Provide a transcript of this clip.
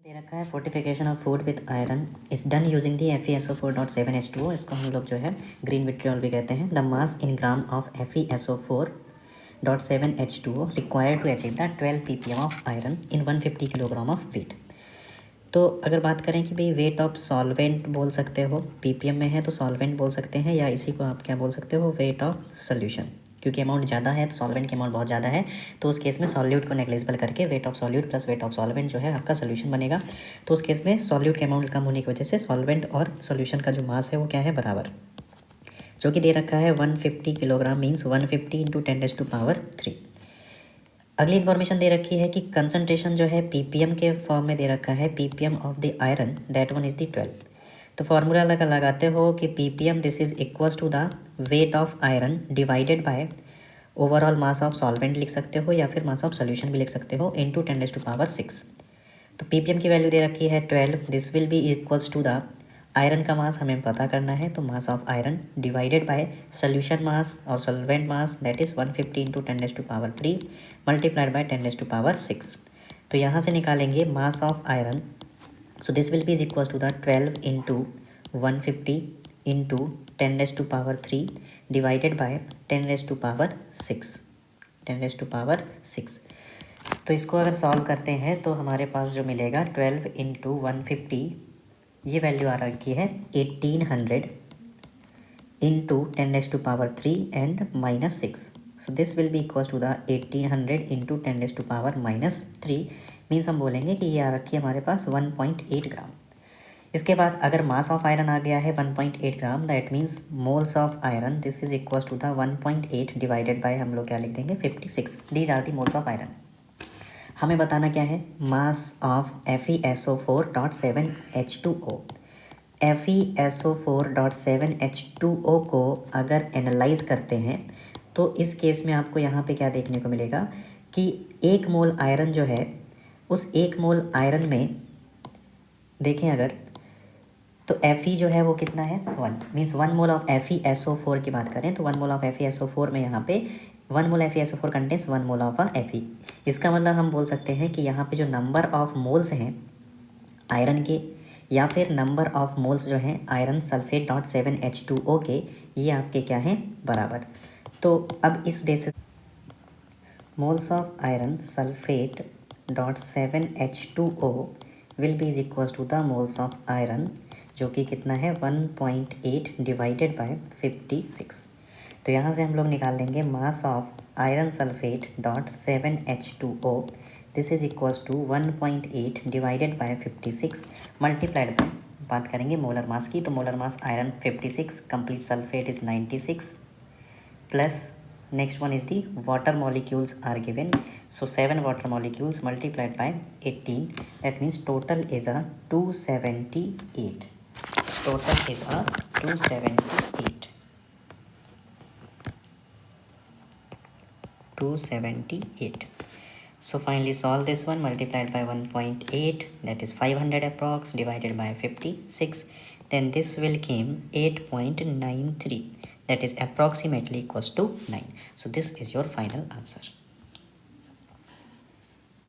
दे रखा है fortification of food with iron is done using the FeSO4.7H2O। इसको हम लोग जो है ग्रीन विट्रियोल भी कहते हैं। The mass in gram of FeSO4.7H2O required to achieve the 12 ppm of iron in 150 kilogram of weight. तो अगर बात करें कि भाई वेट ऑफ सॉल्वेंट बोल सकते हो, ppm में है तो सॉल्वेंट बोल सकते हैं, या इसी को आप क्या बोल सकते हो, वेट ऑफ सोल्यूशन। क्योंकि अमाउंट ज़्यादा है तो सॉल्वेंट की अमाउंट बहुत ज़्यादा है, तो उस केस में सॉल्यूट को नेग्लिजिबल करके weight of solute plus weight of solvent जो है आपका सोल्यूशन बनेगा। तो उस केस में सॉल्यूट की अमाउंट कम होने की वजह से सॉल्वेंट और सोल्यूशन का जो मास है वो क्या है, बराबर, जो कि दे रखा है 150 किलोग्राम मीन्स 150 इंटू 10⁻³ अगली इन्फॉर्मेशन दे रखी है कि कंसनट्रेशन जो है ppm के फॉर्म में दे रखा है, ppm of the iron that one is the 12। तो फॉर्मूला लगाते हो कि ppm this is equals to the weight of iron divided by overall mass of solvent लिख सकते हो, या फिर मास ऑफ सोल्यूशन भी लिख सकते हो, इंटू 10⁻⁶। तो ppm की वैल्यू दे रखी है 12, this will be equals to the iron का मास हमें पता करना है, तो mass of iron divided by solution mass और solvent mass that is 150 into 10⁻³ multiplied by 10⁻⁶। तो यहाँ से निकालेंगे mass of iron, so this will be is equals to the 12 into 150 into 10⁻³ divided by 10⁻⁶। तो इसको अगर सॉल्व करते हैं तो हमारे पास जो मिलेगा 12 इंटू 150, ये वैल्यू आ रखी है 1800 into 10⁻³ and -6। So this will be equal to the 1800 into 10⁻³ means हम बोलेंगे कि ये आ रखी है हमारे पास 1.8 ग्राम। इसके बाद अगर मास ऑफ आयरन आ गया है 1.8 gram, that means moles of iron this is equal to the 1.8 divided by हम लोग क्या लिख देंगे 56। These are the moles of iron. हमें बताना क्या है, मास ऑफ FeSO4.7H2O। FeSO4.7H2O को अगर एनालाइज करते हैं तो इस केस में आपको यहाँ पे क्या देखने को मिलेगा कि 1 मोल आयरन जो है, उस 1 मोल आयरन में देखें अगर, तो Fe जो है वो कितना है 1, मीन्स 1 मोल ऑफ FeSO4 की बात करें तो 1 मोल ऑफ FeSO4 में यहाँ पे 1 मोल FeSO4 contains 1 mole of Fe। इसका मतलब हम बोल सकते हैं कि यहाँ पे जो नंबर ऑफ मोल्स हैं आयरन के, या फिर नंबर ऑफ मोल्स जो हैं आयरन सल्फेट डॉट 7H2O के, ये आपके क्या हैं, बराबर। तो अब इस basis moles of iron sulphate dot 7H2O will be is equal to the moles of iron, जो कि कितना है 1.8 डिवाइडेड बाय 56। तो यहाँ से हम लोग निकाल लेंगे mass of iron sulphate dot 7H2O this is equals to 1.8 divided by 56 multiplied by, बात करेंगे मोलर मास की, तो molar mass iron 56, complete sulphate is 96, plus next one is the water molecules are given, so 7 water molecules multiplied by 18, that means total is a 278, total is a 278. So finally solve this one, multiplied by 1.8, that is 500 approx, divided by 56, then this will came 8.93, that is approximately equals to 9. So this is your final answer.